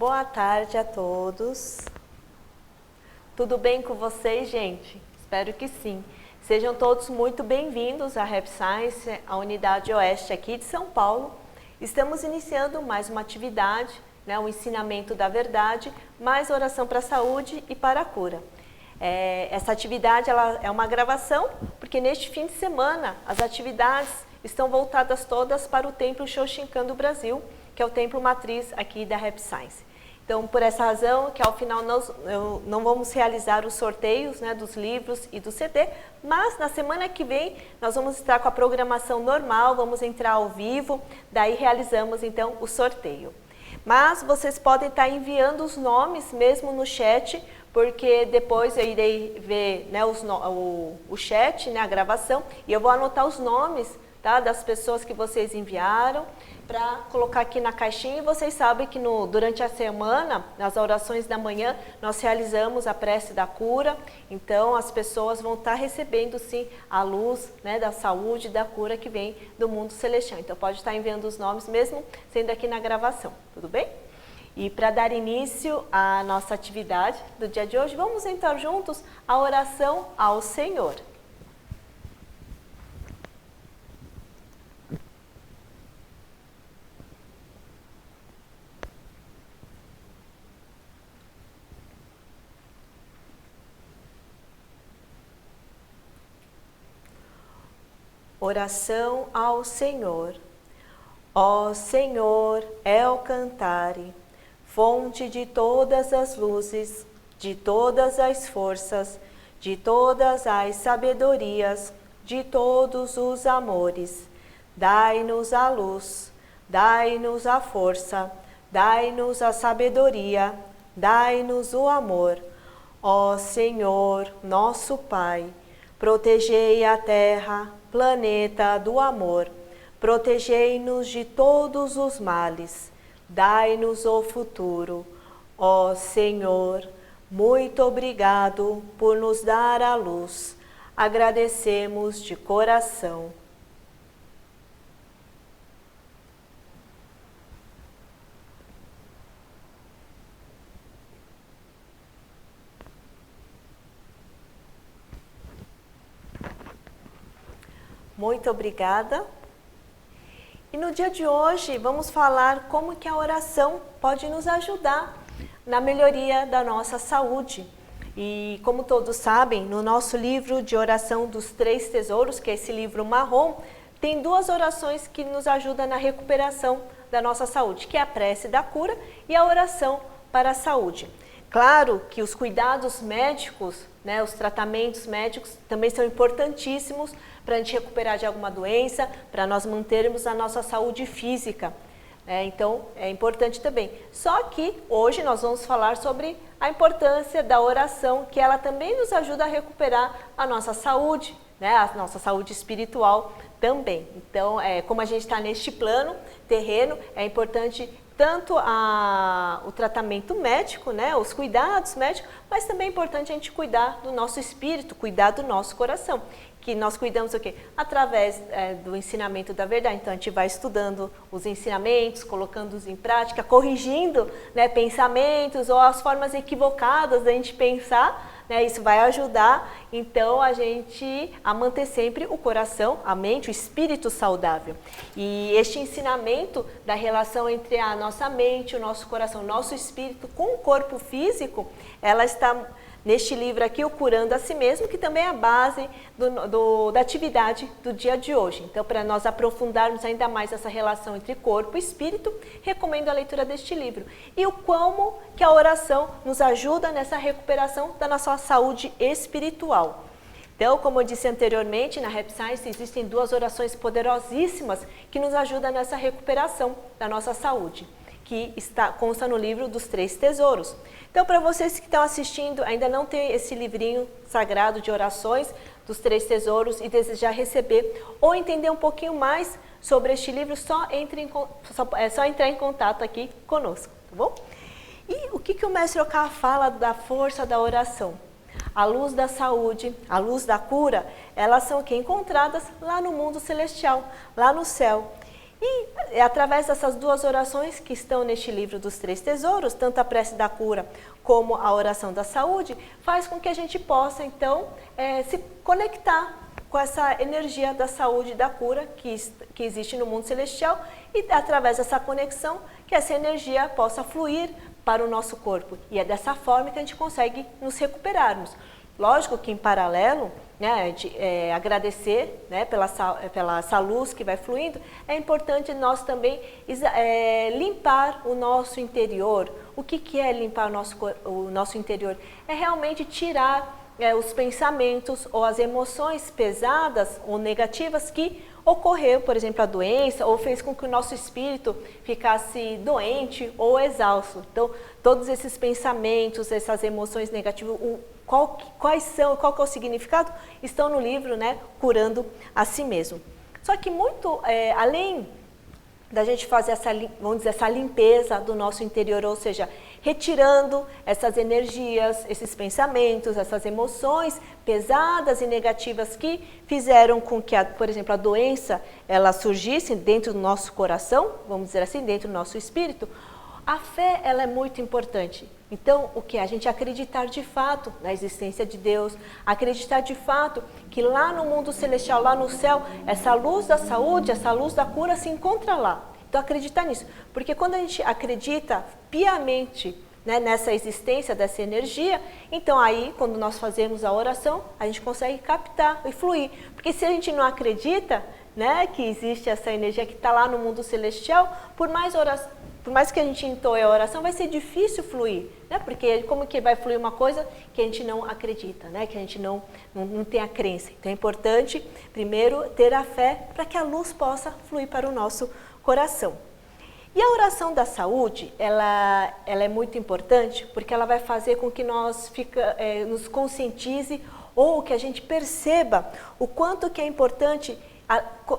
Boa tarde a todos. Tudo bem com vocês, gente? Espero que sim. Sejam todos muito bem-vindos à Rap Science, a unidade oeste aqui de São Paulo. Estamos iniciando mais uma atividade, o ensinamento da verdade, mais oração para a saúde e para a cura. Essa atividade ela é uma gravação, porque neste fim de semana as atividades estão voltadas todas para o Templo Shoshinkan do Brasil, que é o templo matriz aqui da Rap Science. Então, por essa razão, que ao final nós não vamos realizar os sorteios dos livros e do CD, mas na semana que vem nós vamos estar com a programação normal, vamos entrar ao vivo, daí realizamos então o sorteio. Mas vocês podem estar enviando os nomes mesmo no chat, porque depois eu irei ver o chat, a gravação, e eu vou anotar os nomes das pessoas que vocês enviaram, para colocar aqui na caixinha. E vocês sabem que durante a semana, nas orações da manhã, nós realizamos a prece da cura, então as pessoas vão estar recebendo sim a luz da saúde, da cura que vem do mundo celestial. Então pode estar enviando os nomes mesmo sendo aqui na gravação, tudo bem? E para dar início à nossa atividade do dia de hoje, vamos entrar juntos a oração ao Senhor. Oração ao Senhor. Ó Senhor, El Cantare, fonte de todas as luzes, de todas as forças, de todas as sabedorias, de todos os amores, dai-nos a luz, dai-nos a força, dai-nos a sabedoria, dai-nos o amor. Ó Senhor, nosso Pai, protegei a terra, planeta do amor, protegei-nos de todos os males, dai-nos o futuro. Ó Senhor, muito obrigado por nos dar a luz, agradecemos de coração. Muito obrigada. E no dia de hoje vamos falar como que a oração pode nos ajudar na melhoria da nossa saúde. E como todos sabem, no nosso livro de oração dos 3 tesouros, que é esse livro marrom, tem 2 orações que nos ajudam na recuperação da nossa saúde, que é a prece da cura e a oração para a saúde. Claro que os cuidados médicos, os tratamentos médicos também são importantíssimos para a gente recuperar de alguma doença, para nós mantermos a nossa saúde física. Então, é importante também. Só que hoje nós vamos falar sobre a importância da oração, que ela também nos ajuda a recuperar a nossa saúde, a nossa saúde espiritual também. Então, como a gente está neste plano terreno, é importante tanto o tratamento médico, os cuidados médicos, mas também é importante a gente cuidar do nosso espírito, cuidar do nosso coração. Que nós cuidamos o quê? Através do ensinamento da verdade. Então a gente vai estudando os ensinamentos, colocando-os em prática, corrigindo pensamentos ou as formas equivocadas da gente pensar. Isso vai ajudar, então, a gente a manter sempre o coração, a mente, o espírito saudável. E este ensinamento da relação entre a nossa mente, o nosso coração, o nosso espírito com o corpo físico, ela está neste livro aqui, o Curando a Si Mesmo, que também é a base da atividade do dia de hoje. Então, para nós aprofundarmos ainda mais essa relação entre corpo e espírito, recomendo a leitura deste livro. E como que a oração nos ajuda nessa recuperação da nossa saúde espiritual. Então, como eu disse anteriormente, na Rap Science existem 2 orações poderosíssimas que nos ajudam nessa recuperação da nossa saúde, que consta no livro dos 3 tesouros. Então, para vocês que estão assistindo, ainda não tem esse livrinho sagrado de orações dos 3 tesouros e desejar receber ou entender um pouquinho mais sobre este livro, é só entrar em contato aqui conosco, tá bom? E o que o Mestre Oká fala da força da oração? A luz da saúde, a luz da cura, elas são encontradas lá no mundo celestial, lá no céu. E é através dessas duas orações que estão neste livro dos 3 tesouros, tanto a prece da cura como a oração da saúde, faz com que a gente possa, então, se conectar com essa energia da saúde e da cura que existe no mundo celestial e através dessa conexão que essa energia possa fluir para o nosso corpo. E é dessa forma que a gente consegue nos recuperarmos. Lógico que em paralelo, né, a gente, agradecer, né, pela essa luz que vai fluindo, é importante nós também limpar o nosso interior. O que é limpar o nosso interior? É realmente tirar os pensamentos ou as emoções pesadas ou negativas que ocorreu, por exemplo, a doença, ou fez com que o nosso espírito ficasse doente ou exausto. Então, todos esses pensamentos, essas emoções negativas, qual que é o significado, estão no livro, né, Curando a Si Mesmo. Só que muito, além da gente fazer vamos dizer, essa limpeza do nosso interior, ou seja, retirando essas energias, esses pensamentos, essas emoções pesadas e negativas que fizeram com que, por exemplo, a doença ela surgisse dentro do nosso coração, vamos dizer assim, dentro do nosso espírito. A fé ela é muito importante. Então, o que é? A gente acreditar de fato na existência de Deus, acreditar de fato que lá no mundo celestial, lá no céu, essa luz da saúde, essa luz da cura se encontra lá. Então, acreditar nisso. Porque quando a gente acredita piamente, né, nessa existência dessa energia, então aí, quando nós fazemos a oração, a gente consegue captar e fluir. Porque se a gente não acredita, né, que existe essa energia que está lá no mundo celestial, por mais que a gente entoe a oração, vai ser difícil fluir, né? Porque como que vai fluir uma coisa que a gente não acredita, né? Que a gente não tem a crença. Então é importante, primeiro, ter a fé para que a luz possa fluir para o nosso coração. E a oração da saúde, ela é muito importante porque ela vai fazer com que nós nos conscientize ou que a gente perceba o quanto que é importante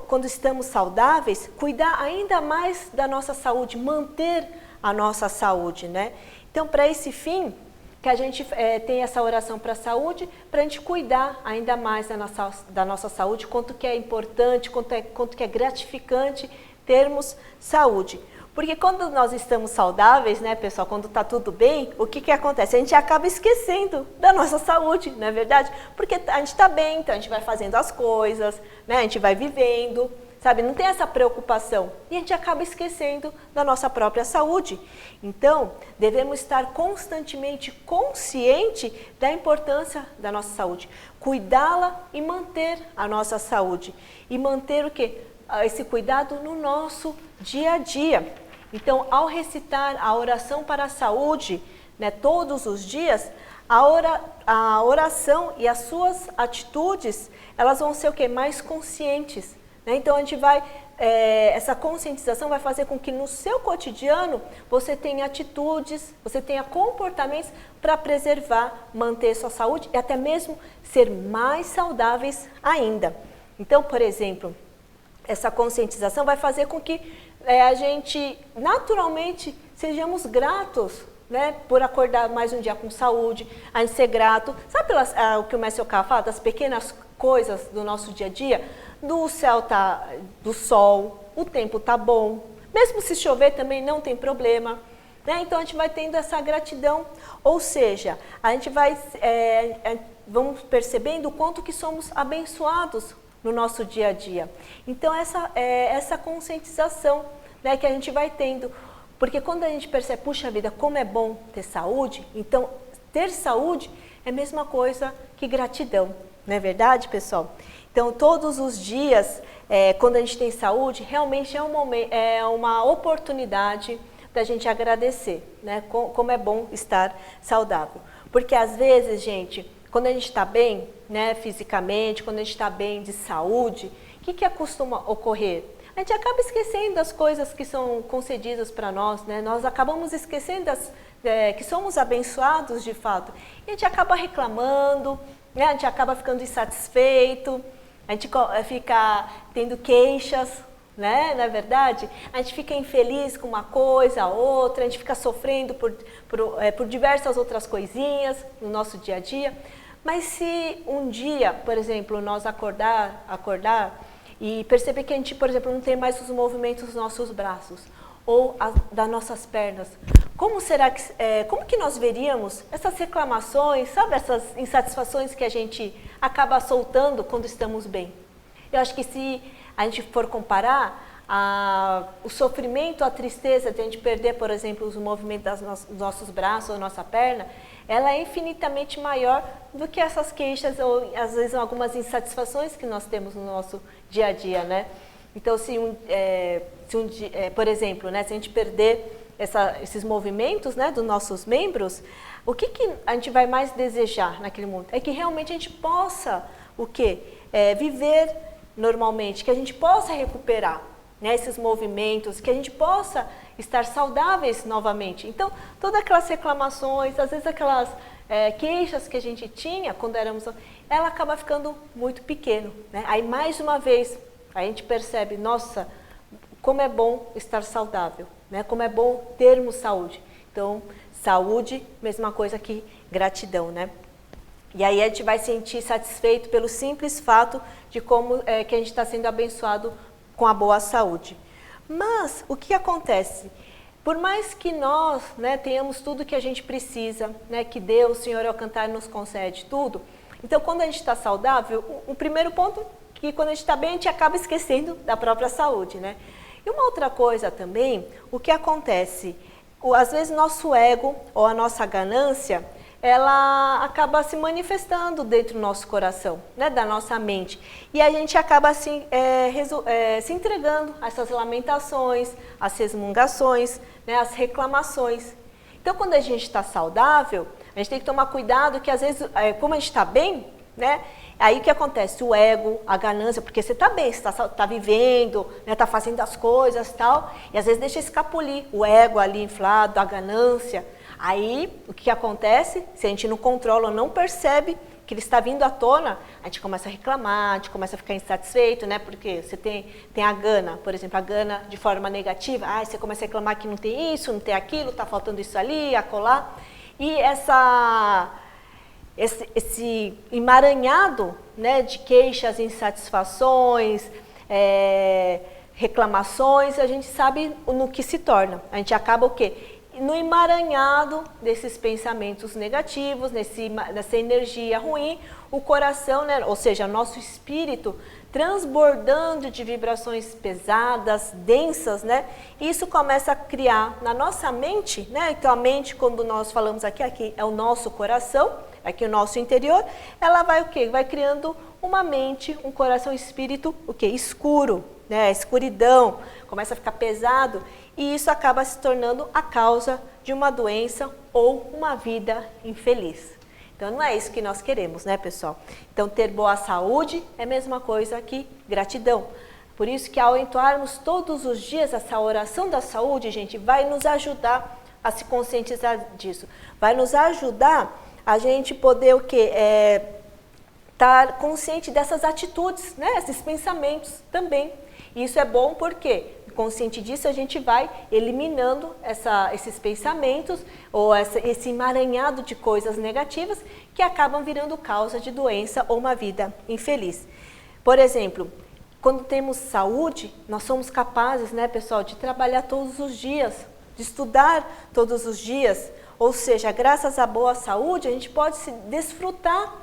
quando estamos saudáveis, cuidar ainda mais da nossa saúde, manter a nossa saúde, né? Então, para esse fim, que a gente tem essa oração para a saúde, para a gente cuidar ainda mais da nossa saúde, quanto que é importante, quanto que é gratificante termos saúde. Porque quando nós estamos saudáveis, né, pessoal, quando está tudo bem, o que acontece? A gente acaba esquecendo da nossa saúde, não é verdade? Porque a gente está bem, então a gente vai fazendo as coisas, né, a gente vai vivendo, sabe? Não tem essa preocupação. E a gente acaba esquecendo da nossa própria saúde. Então, devemos estar constantemente conscientes da importância da nossa saúde. Cuidá-la e manter a nossa saúde. E manter o quê? Esse cuidado no nosso dia a dia. Então, ao recitar a oração para a saúde, né, todos os dias, a oração e as suas atitudes, elas vão ser o quê? Mais conscientes. Né? Então, a gente vai, essa conscientização vai fazer com que no seu cotidiano você tenha atitudes, você tenha comportamentos para preservar, manter sua saúde e até mesmo ser mais saudáveis ainda. Então, por exemplo, essa conscientização vai fazer com que a gente naturalmente sejamos gratos, né, por acordar mais um dia com saúde, a gente ser grato. Sabe o que o Mestre Oká fala, das pequenas coisas do nosso dia a dia? Do céu do sol, o tempo tá bom, mesmo se chover também não tem problema. Né? Então a gente vai tendo essa gratidão, ou seja, a gente vai, vamos percebendo o quanto que somos abençoados no nosso dia a dia. Então essa conscientização, né, que a gente vai tendo, porque quando a gente percebe, puxa vida, como é bom ter saúde, então ter saúde é a mesma coisa que gratidão, não é verdade, pessoal? Então todos os dias, quando a gente tem saúde, realmente é uma oportunidade da gente agradecer, né, como é bom estar saudável. Porque às vezes, gente, quando a gente está bem, né, fisicamente, quando a gente está bem de saúde, o que costuma ocorrer? A gente acaba esquecendo das coisas que são concedidas para nós, né? Nós acabamos esquecendo que somos abençoados de fato. E a gente acaba reclamando, né? A gente acaba ficando insatisfeito, a gente fica tendo queixas, né? Não é verdade? A gente fica infeliz com uma coisa, outra, a gente fica sofrendo por diversas outras coisinhas no nosso dia a dia. Mas se um dia, por exemplo, nós acordar e perceber que a gente, por exemplo, não tem mais os movimentos dos nossos braços ou das nossas pernas. Como que nós veríamos essas reclamações, sabe, essas insatisfações que a gente acaba soltando quando estamos bem? Eu acho que se a gente for comparar o sofrimento, a tristeza de a gente perder, por exemplo, os movimentos dos nossos braços ou nossa perna, ela é infinitamente maior do que essas queixas ou, às vezes, algumas insatisfações que nós temos no nosso dia a dia, né? Então, por exemplo, né, se a gente perder esses movimentos, né, dos nossos membros, o que a gente vai mais desejar naquele mundo? É que realmente a gente possa, viver normalmente, que a gente possa recuperar, né, esses movimentos, que a gente possa estar saudáveis novamente. Então, todas aquelas reclamações, às vezes aquelas queixas que a gente tinha quando éramos, ela acaba ficando muito pequeno, né? Aí, mais uma vez, a gente percebe, nossa, como é bom estar saudável, né? Como é bom termos saúde. Então, saúde, mesma coisa que gratidão, né? E aí a gente vai se sentir satisfeito pelo simples fato de como que a gente está sendo abençoado com a boa saúde. Mas o que acontece? Por mais que nós, né, tenhamos tudo que a gente precisa, né, que Deus, o Senhor Alcantar, nos concede tudo, então quando a gente está saudável, o primeiro ponto que quando a gente está bem, a gente acaba esquecendo da própria saúde, né? E uma outra coisa também, o que acontece? Às vezes nosso ego ou a nossa ganância, ela acaba se manifestando dentro do nosso coração, né, da nossa mente. E a gente acaba se entregando a essas lamentações, às resmungações, né, às reclamações. Então, quando a gente está saudável, a gente tem que tomar cuidado que às vezes, como a gente está bem, né, aí o que acontece? O ego, a ganância, porque você está bem, você está vivendo, está, né, fazendo as coisas e tal, e às vezes deixa escapulir o ego ali inflado, a ganância. Aí, o que acontece? Se a gente não controla ou não percebe que ele está vindo à tona, a gente começa a reclamar, a gente começa a ficar insatisfeito, né? Porque você tem a gana, por exemplo, a gana de forma negativa, você começa a reclamar que não tem isso, não tem aquilo, está faltando isso ali, acolá. E esse emaranhado, né, de queixas, insatisfações, reclamações, a gente sabe no que se torna. A gente acaba o quê? No emaranhado desses pensamentos negativos, nessa energia ruim, o coração, né, ou seja, nosso espírito, transbordando de vibrações pesadas, densas, né? E isso começa a criar na nossa mente, né? Então a mente, quando nós falamos aqui é o nosso coração, aqui o nosso interior, ela vai o quê? Vai criando uma mente, um coração, espírito, o quê? Escuro, né? Escuridão, começa a ficar pesado e isso acaba se tornando a causa de uma doença ou uma vida infeliz. Então, não é isso que nós queremos, né, pessoal? Então, ter boa saúde é a mesma coisa que gratidão. Por isso que ao entoarmos todos os dias essa oração da saúde, gente, vai nos ajudar a se conscientizar disso. Vai nos ajudar a gente poder o quê? Estar consciente dessas atitudes, né? Esses pensamentos também. E isso é bom porque, consciente disso, a gente vai eliminando esses pensamentos ou esse emaranhado de coisas negativas que acabam virando causa de doença ou uma vida infeliz. Por exemplo, quando temos saúde, nós somos capazes, né, pessoal, de trabalhar todos os dias, de estudar todos os dias, ou seja, graças à boa saúde, a gente pode se desfrutar,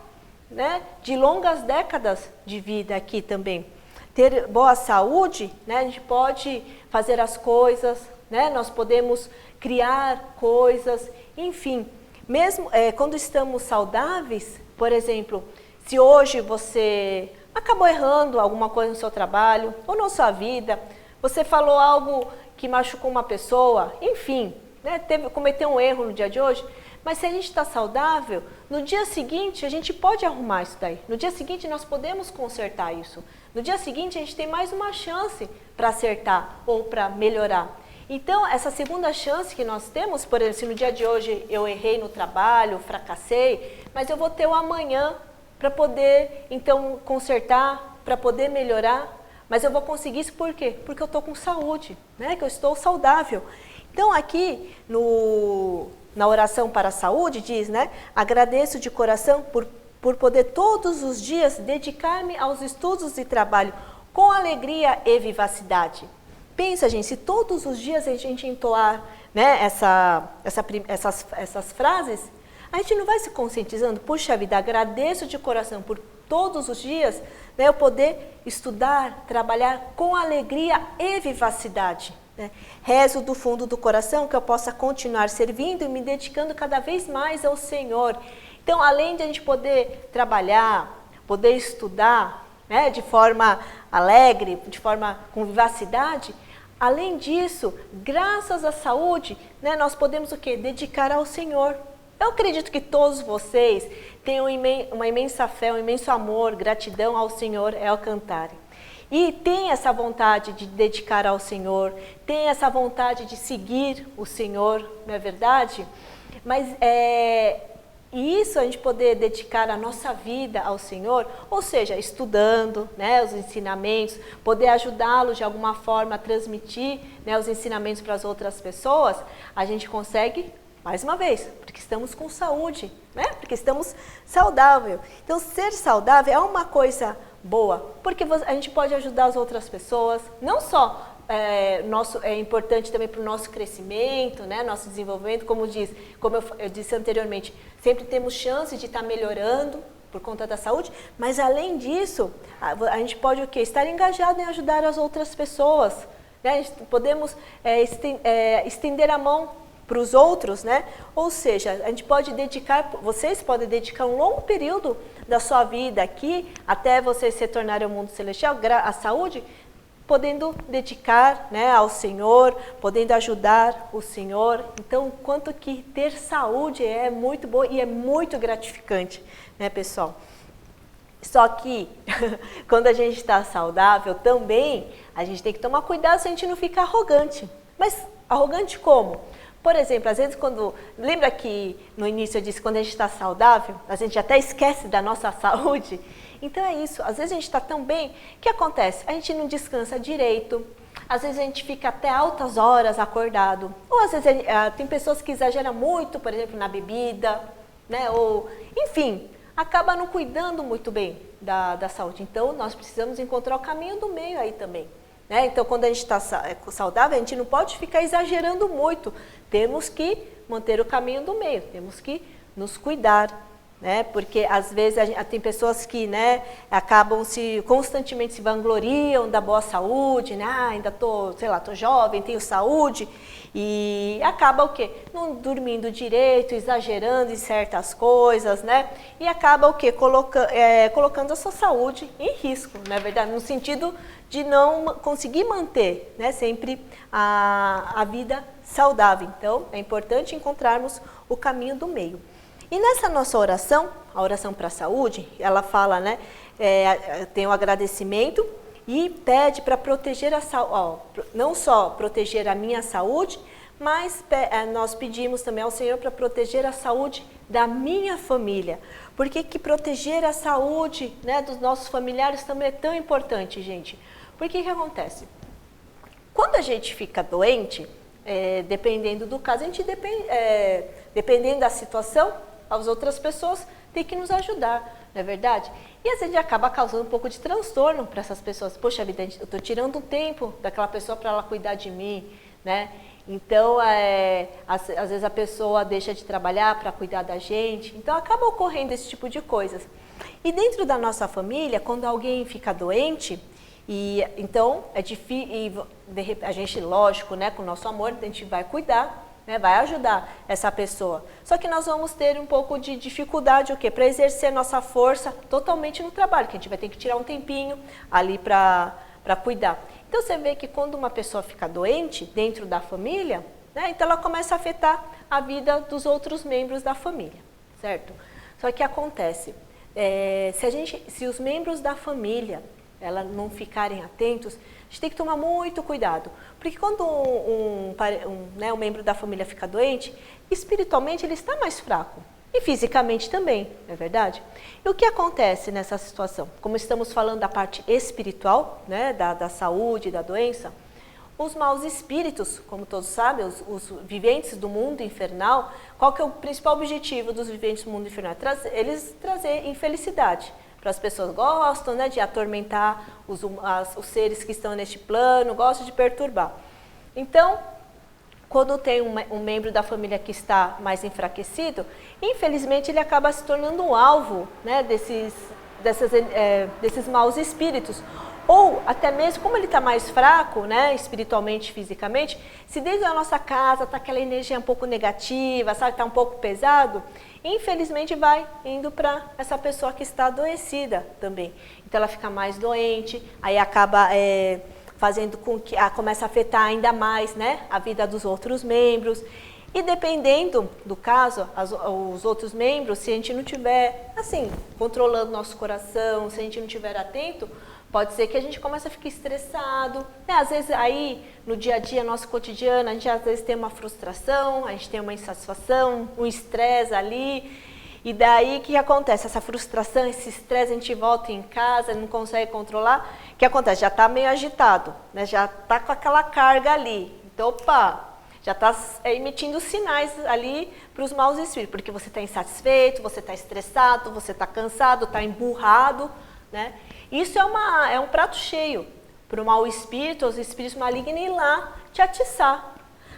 né, de longas décadas de vida aqui também. Ter boa saúde, né, a gente pode fazer as coisas, né, nós podemos criar coisas, enfim. Mesmo quando estamos saudáveis, por exemplo, se hoje você acabou errando alguma coisa no seu trabalho ou na sua vida, você falou algo que machucou uma pessoa, enfim, né, cometeu um erro no dia de hoje, mas se a gente está saudável, no dia seguinte a gente pode arrumar isso daí. No dia seguinte nós podemos consertar isso. No dia seguinte a gente tem mais uma chance para acertar ou para melhorar. Então essa segunda chance que nós temos, por exemplo, se no dia de hoje eu errei no trabalho, fracassei, mas eu vou ter o amanhã para poder então consertar, para poder melhorar. Mas eu vou conseguir isso por quê? Porque eu estou com saúde, né? Que eu estou saudável. Então aqui na oração para a saúde diz, né? Agradeço de coração por poder todos os dias dedicar-me aos estudos e trabalho com alegria e vivacidade. Pensa, gente, se todos os dias a gente entoar, né, essas frases, a gente não vai se conscientizando, puxa vida, agradeço de coração por todos os dias, né, eu poder estudar, trabalhar com alegria e vivacidade. Né? Rezo do fundo do coração que eu possa continuar servindo e me dedicando cada vez mais ao Senhor. Então, além de a gente poder trabalhar, poder estudar, né, de forma alegre, de forma com vivacidade, além disso, graças à saúde, né, nós podemos o quê? Dedicar ao Senhor. Eu acredito que todos vocês tenham uma imensa fé, um imenso amor, gratidão ao Senhor ao cantarem. E tem essa vontade de dedicar ao Senhor, tem essa vontade de seguir o Senhor, não é verdade? Mas e isso a gente poder dedicar a nossa vida ao Senhor, ou seja, estudando, né, os ensinamentos, poder ajudá-los de alguma forma a transmitir, né, os ensinamentos para as outras pessoas, a gente consegue, mais uma vez, porque estamos com saúde, né, porque estamos saudáveis. Então, ser saudável é uma coisa boa, porque a gente pode ajudar as outras pessoas, não só é importante também para o nosso crescimento, né, nosso desenvolvimento, como eu disse anteriormente, sempre temos chance de estar melhorando por conta da saúde, mas além disso, a gente pode o quê? Estar engajado em ajudar as outras pessoas, né? Podemos estender a mão para os outros, né? Ou seja, a gente pode vocês podem dedicar um longo período da sua vida aqui, até vocês se tornarem ao mundo celestial, a saúde, podendo dedicar, né, ao Senhor, podendo ajudar o Senhor. Então, quanto que ter saúde é muito bom e é muito gratificante, né, pessoal? Só que, quando a gente está saudável também, a gente tem que tomar cuidado se a gente não ficar arrogante. Mas arrogante como? Por exemplo, às vezes lembra que no início eu disse que quando a gente está saudável, a gente até esquece da nossa saúde? Então é isso, às vezes a gente está tão bem, o que acontece? A gente não descansa direito, às vezes a gente fica até altas horas acordado, ou às vezes tem pessoas que exageram muito, por exemplo, na bebida, né? Ou, enfim, acaba não cuidando muito bem da saúde. Então nós precisamos encontrar o caminho do meio aí também. Né? Então, quando a gente está saudável, a gente não pode ficar exagerando muito. Temos que manter o caminho do meio, temos que nos cuidar, né? Porque às vezes tem pessoas que, né, acabam constantemente se vangloriam da boa saúde, né? Ainda tô jovem, tenho saúde, e acaba o quê? Não dormindo direito, exagerando em certas coisas, né? E acaba o quê? Colocando a sua saúde em risco, não é verdade? No sentido de não conseguir manter, né, sempre a vida saudável. Então, é importante encontrarmos o caminho do meio. E nessa nossa oração, a oração para a saúde, ela fala, né, tem o agradecimento e pede para proteger não só proteger a minha saúde, mas nós pedimos também ao Senhor para proteger a saúde da minha família. Por que proteger a saúde, né, dos nossos familiares também é tão importante, gente? Porque que acontece? Quando a gente fica doente, dependendo do caso, a gente dependendo da situação, as outras pessoas têm que nos ajudar, não é verdade? E às vezes acaba causando um pouco de transtorno para essas pessoas. Poxa vida, eu estou tirando um tempo daquela pessoa para ela cuidar de mim, né? Então, às vezes a pessoa deixa de trabalhar para cuidar da gente. Então, acaba ocorrendo esse tipo de coisas. E dentro da nossa família, quando alguém fica doente, então é difícil, a gente, lógico, né, com o nosso amor, a gente vai cuidar, né, vai ajudar essa pessoa. Só que nós vamos ter um pouco de dificuldade, o quê? Para exercer nossa força totalmente no trabalho, que a gente vai ter que tirar um tempinho ali para cuidar. Então você vê que quando uma pessoa fica doente dentro da família, né, então ela começa a afetar a vida dos outros membros da família, certo? Só que acontece, se os membros da família não ficarem atentos, a gente tem que tomar muito cuidado. Porque quando um membro da família fica doente, espiritualmente ele está mais fraco. E fisicamente também, não é verdade? E o que acontece nessa situação? Como estamos falando da parte espiritual, né, da saúde, da doença, os maus espíritos, como todos sabem, os viventes do mundo infernal, qual que é o principal objetivo dos viventes do mundo infernal? Eles trazer infelicidade, para as pessoas gostam, né, de atormentar os seres que estão neste plano, gostam de perturbar. Então, quando tem um membro da família que está mais enfraquecido, infelizmente ele acaba se tornando um alvo, né, desses maus espíritos. Ou até mesmo, como ele está mais fraco, né, espiritualmente, fisicamente, se dentro da nossa casa está aquela energia um pouco negativa, sabe, está um pouco pesado, infelizmente vai indo para essa pessoa que está adoecida também. Então ela fica mais doente, aí acaba fazendo com que começa a afetar ainda mais, né, a vida dos outros membros. E dependendo do caso, os outros membros, se a gente não tiver, assim, controlando nosso coração, se a gente não estiver atento, pode ser que a gente comece a ficar estressado, né? Às vezes aí no dia a dia, nosso cotidiano, a gente às vezes tem uma frustração, a gente tem uma insatisfação, um estresse ali, e daí o que acontece? Essa frustração, esse estresse, a gente volta em casa, não consegue controlar, o que acontece? Já está meio agitado, né? Já está com aquela carga ali, então opa, já está emitindo sinais ali para os maus espíritos, porque você está insatisfeito, você está estressado, você está cansado, está emburrado, né? Isso é um prato cheio para o mau espírito, os espíritos malignos ir lá te atiçar.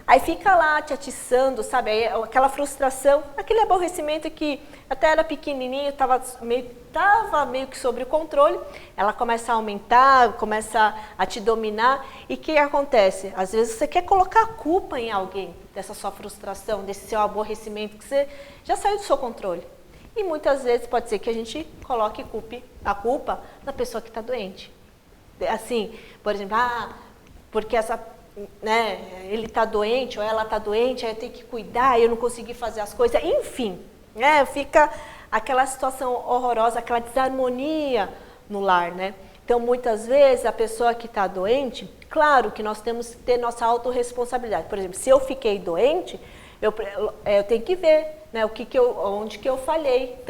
Aí fica lá te atiçando, sabe? Aí, aquela frustração, aquele aborrecimento que até era pequenininho, estava meio que sob o controle, ela começa a aumentar, começa a te dominar. E o que acontece? Às vezes você quer colocar a culpa em alguém dessa sua frustração, desse seu aborrecimento, que você já saiu do seu controle. E muitas vezes pode ser que a gente coloque a culpa na pessoa que está doente. Assim, por exemplo, porque né, ele está doente ou ela está doente, aí eu tenho que cuidar, eu não consegui fazer as coisas, enfim, né, fica aquela situação horrorosa, aquela desarmonia no lar, né? Então, muitas vezes, a pessoa que está doente, claro que nós temos que ter nossa autorresponsabilidade. Por exemplo, se eu fiquei doente, eu tenho que ver, né, onde que eu falhei,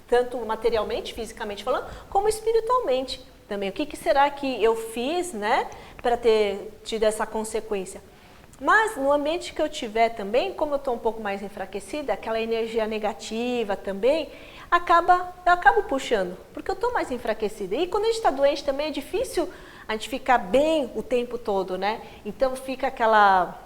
tanto materialmente, fisicamente falando, como espiritualmente também. O que será que eu fiz, né, para ter tido essa consequência? Mas no ambiente que eu tiver também, como eu estou um pouco mais enfraquecida, aquela energia negativa também, eu acabo puxando, porque eu estou mais enfraquecida. E quando a gente está doente também é difícil a gente ficar bem o tempo todo, né? Então fica aquela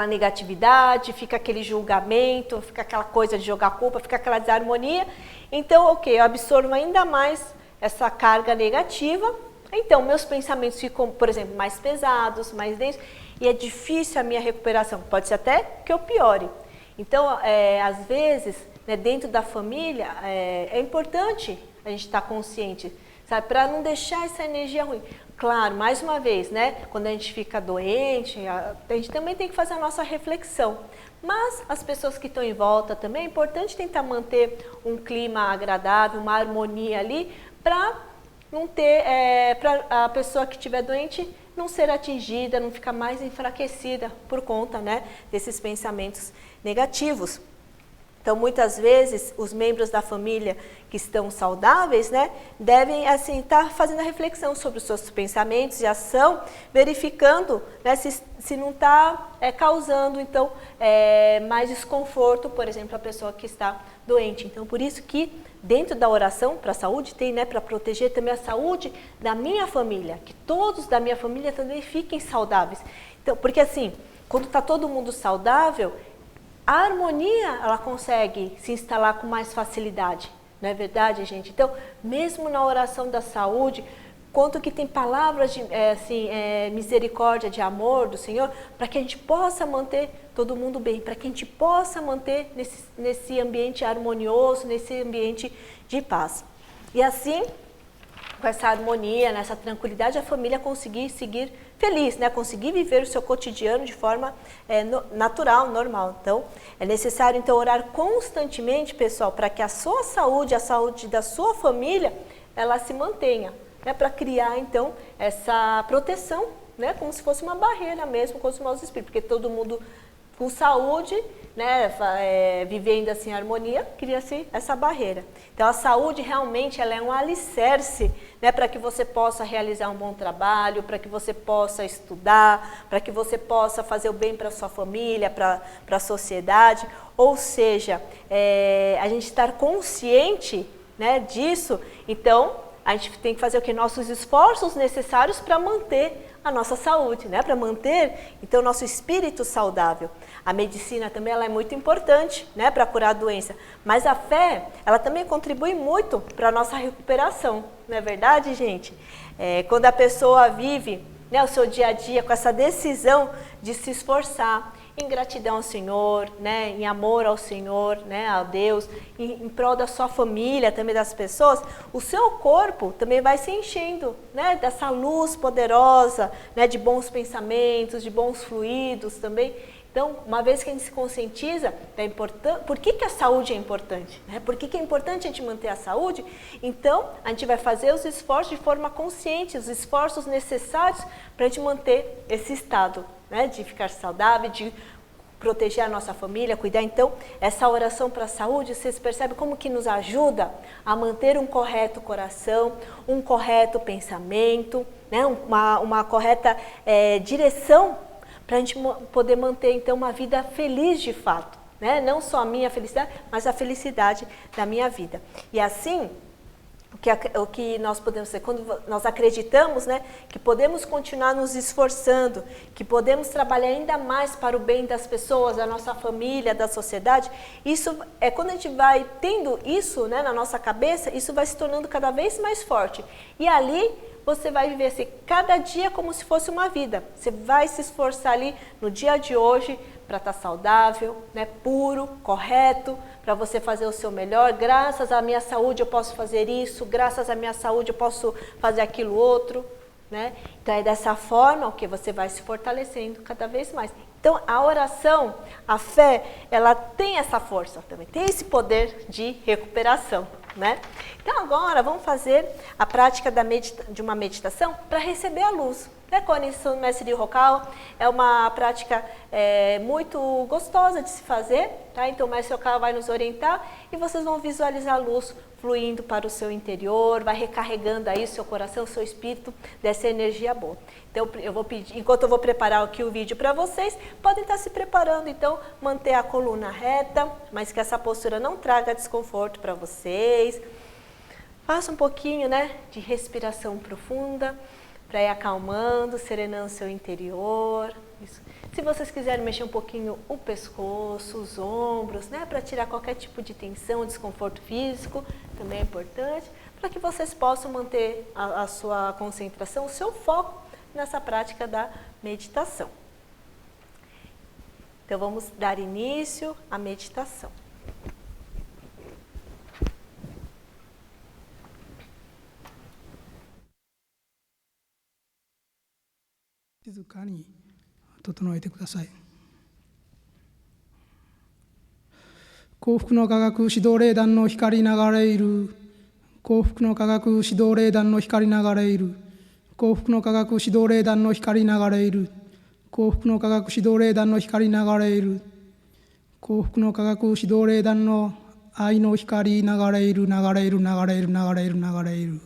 negatividade, fica aquele julgamento, fica aquela coisa de jogar culpa, fica aquela desarmonia. Então, eu absorvo ainda mais essa carga negativa. Então, meus pensamentos ficam, por exemplo, mais pesados, mais densos, e é difícil a minha recuperação. Pode ser até que eu piore. Então, às vezes, né, dentro da família, é importante a gente estar consciente, sabe, para não deixar essa energia ruim. Claro, mais uma vez, né, quando a gente fica doente, a gente também tem que fazer a nossa reflexão. Mas as pessoas que estão em volta também, é importante tentar manter um clima agradável, uma harmonia ali, para não ter, para a pessoa que estiver doente não ser atingida, não ficar mais enfraquecida por conta, né, desses pensamentos negativos. Então, muitas vezes, os membros da família que estão saudáveis, né, devem assim, estar fazendo a reflexão sobre os seus pensamentos e ação, verificando, né, se não está causando, então, mais desconforto, por exemplo, a pessoa que está doente. Então, por isso que dentro da oração para a saúde, tem, né, para proteger também a saúde da minha família, que todos da minha família também fiquem saudáveis. Então, porque assim, quando está todo mundo saudável, a harmonia, ela consegue se instalar com mais facilidade, não é verdade, gente? Então, mesmo na oração da saúde, quanto que tem palavras de misericórdia, de amor do Senhor, para que a gente possa manter todo mundo bem, para que a gente possa manter nesse ambiente harmonioso, nesse ambiente de paz. E assim, com essa harmonia, nessa tranquilidade, a família conseguir seguir feliz, né? Conseguir viver o seu cotidiano de forma natural, normal. Então, é necessário então orar constantemente, pessoal, para que a sua saúde, a saúde da sua família, ela se mantenha, né? Para criar então essa proteção, né? Como se fosse uma barreira mesmo contra os maus espíritos, porque todo mundo com saúde, né, vivendo assim em harmonia, cria-se essa barreira. Então a saúde realmente ela é um alicerce, né, para que você possa realizar um bom trabalho, para que você possa estudar, para que você possa fazer o bem para a sua família, para a sociedade. Ou seja, a gente estar consciente né, disso, então a gente tem que fazer o que? Nossos esforços necessários para manter a nossa saúde, né? Para manter, então, o nosso espírito saudável. A medicina também ela é muito importante, né? Para curar a doença. Mas a fé, ela também contribui muito para a nossa recuperação. Não é verdade, gente? Quando a pessoa vive, né, o seu dia a dia com essa decisão de se esforçar, em gratidão ao Senhor, né, em amor ao Senhor, né, a Deus, em prol da sua família, também das pessoas, o seu corpo também vai se enchendo, né, dessa luz poderosa, né, de bons pensamentos, de bons fluidos também. Então, uma vez que a gente se conscientiza da importância, por que a saúde é importante? Né? Por que é importante a gente manter a saúde? Então, a gente vai fazer os esforços de forma consciente, os esforços necessários para a gente manter esse estado, né? De ficar saudável, de proteger a nossa família, cuidar. Então, essa oração para a saúde, vocês percebem como que nos ajuda a manter um correto coração, um correto pensamento, né? uma correta direção, para a gente poder manter, então, uma vida feliz de fato, né? Não só a minha felicidade, mas a felicidade da minha vida. E assim, o que nós podemos ser, quando nós acreditamos, né, que podemos continuar nos esforçando, que podemos trabalhar ainda mais para o bem das pessoas, da nossa família, da sociedade, isso é quando a gente vai tendo isso, né, na nossa cabeça, isso vai se tornando cada vez mais forte. E ali você vai viver assim, cada dia como se fosse uma vida. Você vai se esforçar ali no dia de hoje para estar saudável, né, puro, correto, para você fazer o seu melhor. Graças à minha saúde eu posso fazer isso, graças à minha saúde eu posso fazer aquilo outro, né? Então é dessa forma que você vai se fortalecendo cada vez mais. Então a oração, a fé, ela tem essa força também, tem esse poder de recuperação, né? Então agora vamos fazer a prática de uma meditação para receber a luz. Com a iniciação do Mestre Rokal, é uma prática muito gostosa de se fazer, tá? Então o Mestre Rokal vai nos orientar e vocês vão visualizar a luz fluindo para o seu interior, vai recarregando aí o seu coração, o seu espírito dessa energia boa. Então eu vou pedir, enquanto eu vou preparar aqui o vídeo para vocês, podem estar se preparando, então manter a coluna reta, mas que essa postura não traga desconforto para vocês. Faça um pouquinho, né, de respiração profunda, para ir acalmando, serenando o seu interior. Isso. Se vocês quiserem mexer um pouquinho o pescoço, os ombros, né, para tirar qualquer tipo de tensão, desconforto físico, também é importante, para que vocês possam manter a sua concentração, o seu foco nessa prática da meditação. Então vamos dar início à meditação.幸福の科学指導霊団の光流れいる。幸福の科学指導霊団の光流れいる。幸福の科学指導霊団の光流れいる。幸福の科学指導霊団の光流れいる。幸福の科学指導霊団の愛の光流れいる、流れいる、流れいる、流れいる、流れいる。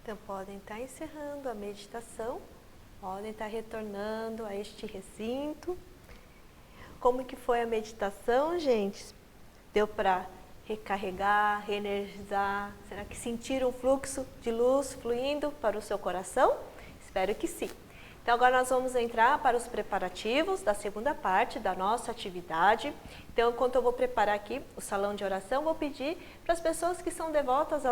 Então podem estar encerrando a meditação, podem estar retornando a este recinto. Como que foi a meditação, gente? Deu para recarregar, reenergizar? Será que sentiram o fluxo de luz fluindo para o seu coração? Espero que sim. Então agora nós vamos entrar para os preparativos da segunda parte da nossa atividade. Então, enquanto eu vou preparar aqui o salão de oração, vou pedir para as pessoas que são devotas,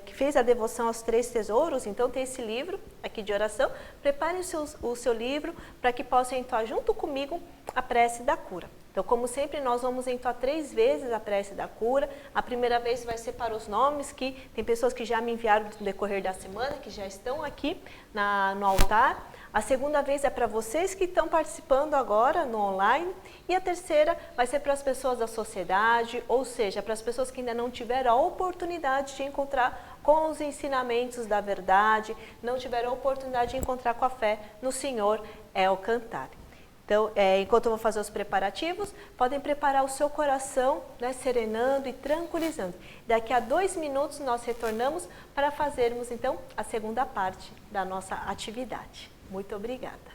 que fez a devoção aos 3 tesouros, então tem esse livro aqui de oração, preparem o seu livro para que possam entoar junto comigo a prece da cura. Então, como sempre, nós vamos entoar 3 vezes a prece da cura. A primeira vez vai ser para os nomes, que tem pessoas que já me enviaram no decorrer da semana, que já estão aqui no altar. A segunda vez é para vocês que estão participando agora no online. E a terceira vai ser para as pessoas da sociedade, ou seja, para as pessoas que ainda não tiveram a oportunidade de encontrar com os ensinamentos da verdade, não tiveram a oportunidade de encontrar com a fé no Senhor El Cantare. Então, enquanto eu vou fazer os preparativos, podem preparar o seu coração, né, serenando e tranquilizando. Daqui a 2 minutos nós retornamos para fazermos, então, a segunda parte da nossa atividade. Muito obrigada.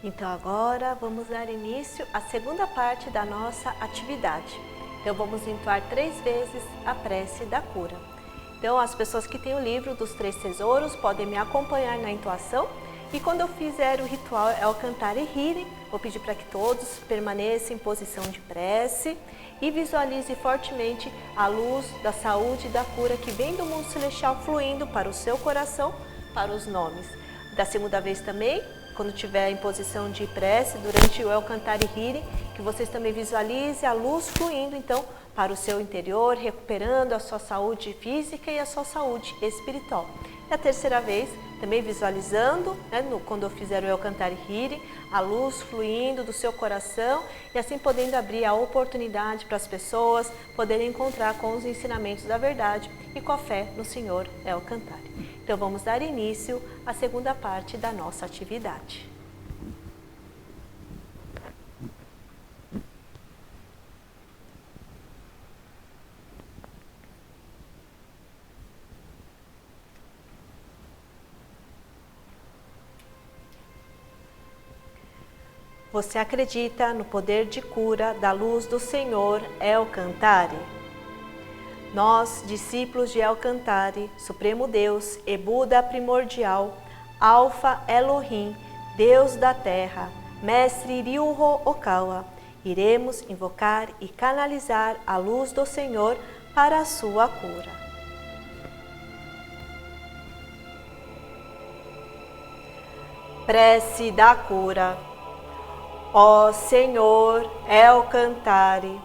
Então agora vamos dar início à segunda parte da nossa atividade. Então vamos entoar 3 vezes a prece da cura. Então as pessoas que têm o livro dos 3 tesouros podem me acompanhar na entoação. E quando eu fizer o ritual El Cantare Hiri, vou pedir para que todos permaneçam em posição de prece e visualize fortemente a luz da saúde e da cura que vem do mundo celestial fluindo para o seu coração, para os nomes. Da segunda vez também, quando estiver em posição de prece, durante o El Cantare Hiri, que vocês também visualizem a luz fluindo, então, para o seu interior, recuperando a sua saúde física e a sua saúde espiritual. E a terceira vez, também visualizando, né, quando eu fizer o El Cantare Hiri, a luz fluindo do seu coração e assim podendo abrir a oportunidade para as pessoas poderem encontrar com os ensinamentos da verdade e com a fé no Senhor El Cantare. Então vamos dar início à segunda parte da nossa atividade. Você acredita no poder de cura da luz do Senhor El Cantare? Nós, discípulos de El Cantare, Supremo Deus e Buda primordial, Alfa Elohim, Deus da Terra, Mestre Ryuho Okawa, Iremos invocar e canalizar a luz do Senhor para a sua cura. Prece da cura. Ó Senhor, Elcantare,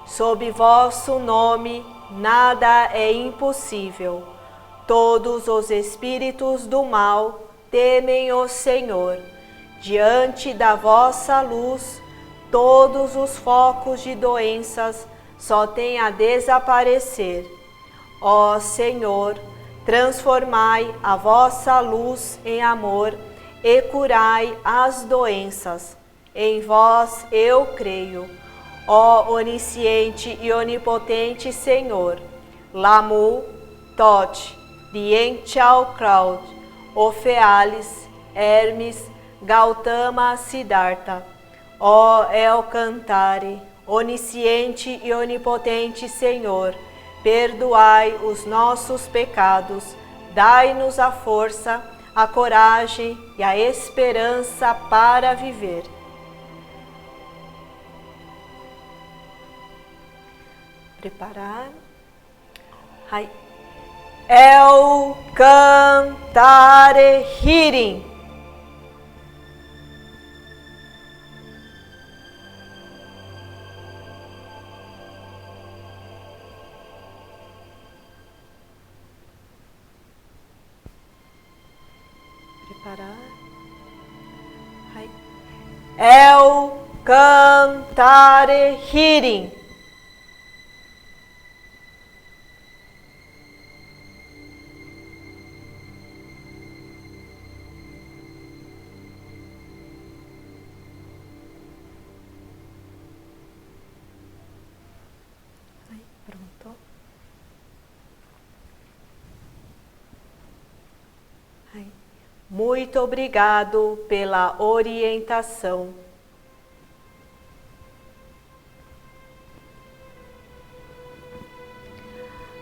sob vosso nome nada é impossível. Todos os espíritos do mal temem o Senhor. Diante da vossa luz, todos os focos de doenças só têm a desaparecer. Ó Senhor, transformai a vossa luz em amor e curai as doenças. Em vós eu creio, ó onisciente e onipotente Senhor. Lamu, Tote, Dienchal Kraut, Ofealis, Hermes, Gautama Siddhartha. Ó Elcantare, onisciente e onipotente Senhor, perdoai os nossos pecados, dai-nos a força, a coragem e a esperança para viver. Preparar. Hai. Elcantare Hearing. Preparar. Hai. Elcantare Hearing. Pronto. Muito obrigado pela orientação.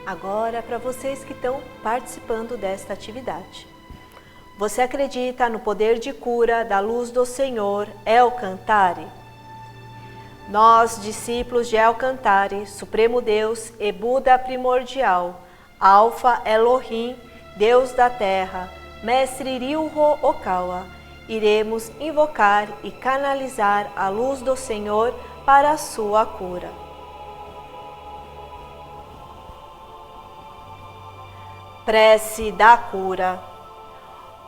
Agora, para vocês que estão participando desta atividade. Você acredita no poder de cura da luz do Senhor Elcantare? Nós, discípulos de Elcantare, Supremo Deus e Buda primordial, Alfa Elohim, Deus da Terra, Mestre Ryuho Okawa, iremos invocar e canalizar a luz do Senhor para a sua cura. Prece da cura.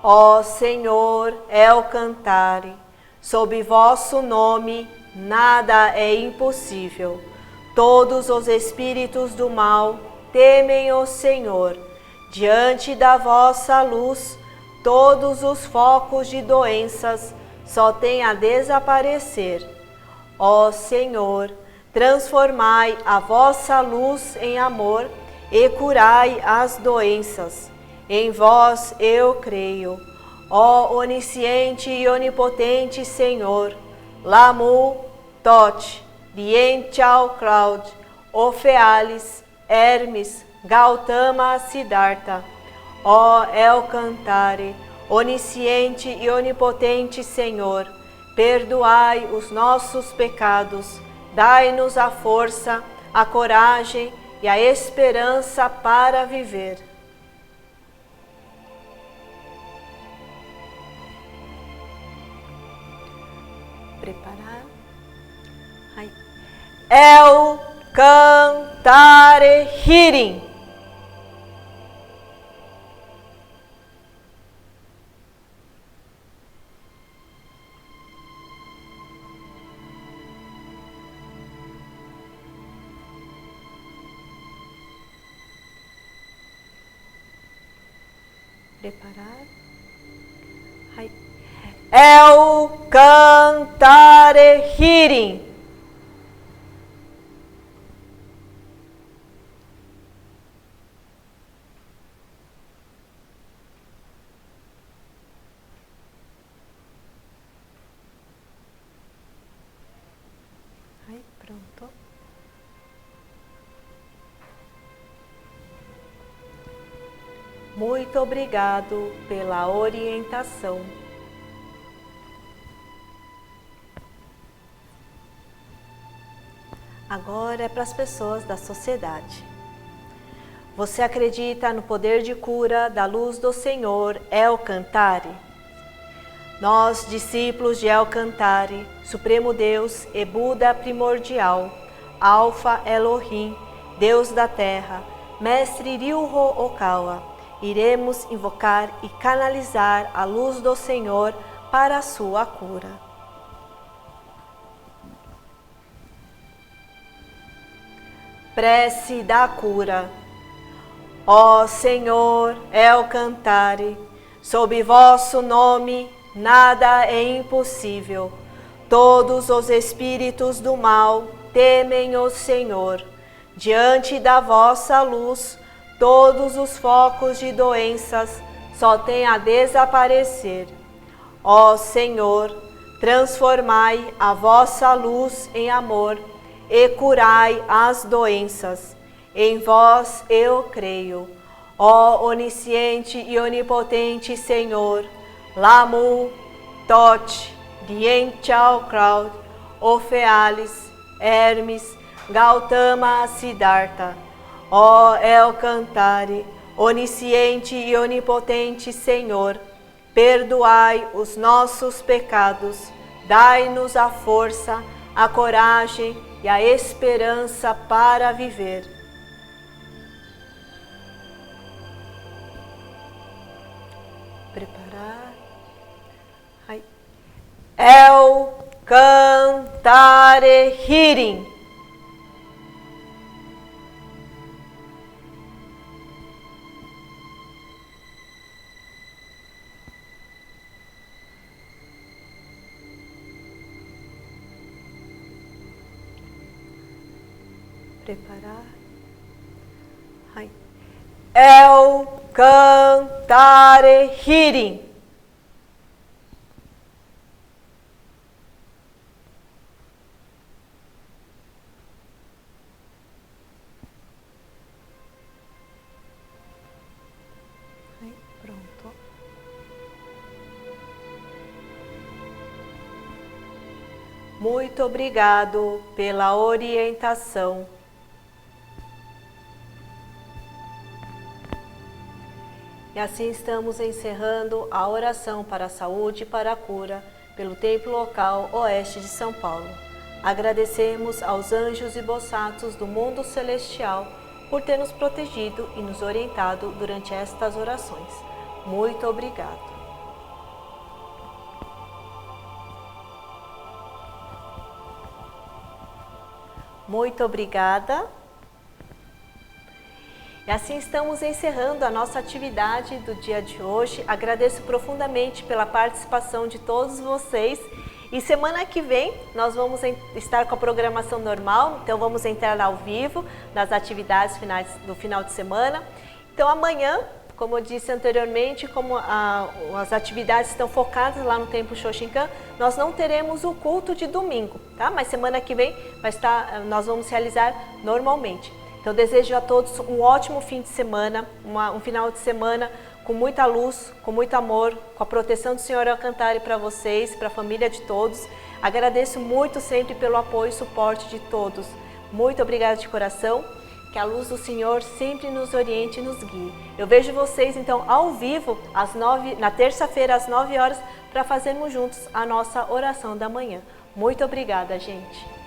Ó Senhor Elcantare, sob vosso nome nada é impossível. Todos os espíritos do mal temem o Senhor. Diante da vossa luz, todos os focos de doenças só têm a desaparecer. Ó Senhor, transformai a vossa luz em amor e curai as doenças. Em vós eu creio, ó onisciente e onipotente Senhor. Lamu, Tote, Dienchal Kraut, Ofealis, Hermes, Gautama Siddhartha. Ó Elcantare, onisciente e onipotente Senhor, perdoai os nossos pecados, dai-nos a força, a coragem e a esperança para viver. Preparar. Hai. Elcantare Hearing. Preparar. Hai. Elcantare Hearing. Hai, pronto. Muito obrigado pela orientação. Agora é para as pessoas da sociedade. Você acredita no poder de cura da luz do Senhor El Cantare? Nós, discípulos de El Cantare, Supremo Deus e Buda primordial, Alfa Elohim, Deus da Terra, Mestre Ryuho Okawa, iremos invocar e canalizar a luz do Senhor para a sua cura. Prece da cura. Ó Senhor El Cantare, sob vosso nome nada é impossível. Todos os espíritos do mal temem o Senhor. Diante da vossa luz, todos os focos de doenças só têm a desaparecer. Ó Senhor, transformai a vossa luz em amor e curai as doenças. Em vós eu creio. Ó onisciente e onipotente Senhor, Lamu, Tote, Dien Chao Kraut, Ofealis, Hermes, Gautama Siddhartha. Ó El Cantare, onisciente e onipotente Senhor, perdoai os nossos pecados, dai-nos a força, a coragem e a esperança para viver. Preparar. Aí. El Cantare Hearing. Preparar. Aí. El Cantare Hearing. Aí, pronto. Muito obrigado pela orientação. E assim estamos encerrando a oração para a saúde e para a cura pelo Templo Local Oeste de São Paulo. Agradecemos aos anjos e bossatos do mundo celestial por ter nos protegido e nos orientado durante estas orações. Muito obrigado. Muito obrigada. E assim estamos encerrando a nossa atividade do dia de hoje. Agradeço profundamente pela participação de todos vocês. E semana que vem nós vamos estar com a programação normal, então vamos entrar ao vivo nas atividades do final de semana. Então amanhã, como eu disse anteriormente, como as atividades estão focadas lá no Templo Shoshinkan, nós não teremos o culto de domingo, tá? Mas semana que vem nós vamos realizar normalmente. Então, desejo a todos um ótimo fim de semana, um final de semana com muita luz, com muito amor, com a proteção do Senhor El Cantare para vocês, para a família de todos. Agradeço muito sempre pelo apoio e suporte de todos. Muito obrigada de coração. Que a luz do Senhor sempre nos oriente e nos guie. Eu vejo vocês, então, ao vivo, na terça-feira, às 9 horas, para fazermos juntos a nossa oração da manhã. Muito obrigada, gente.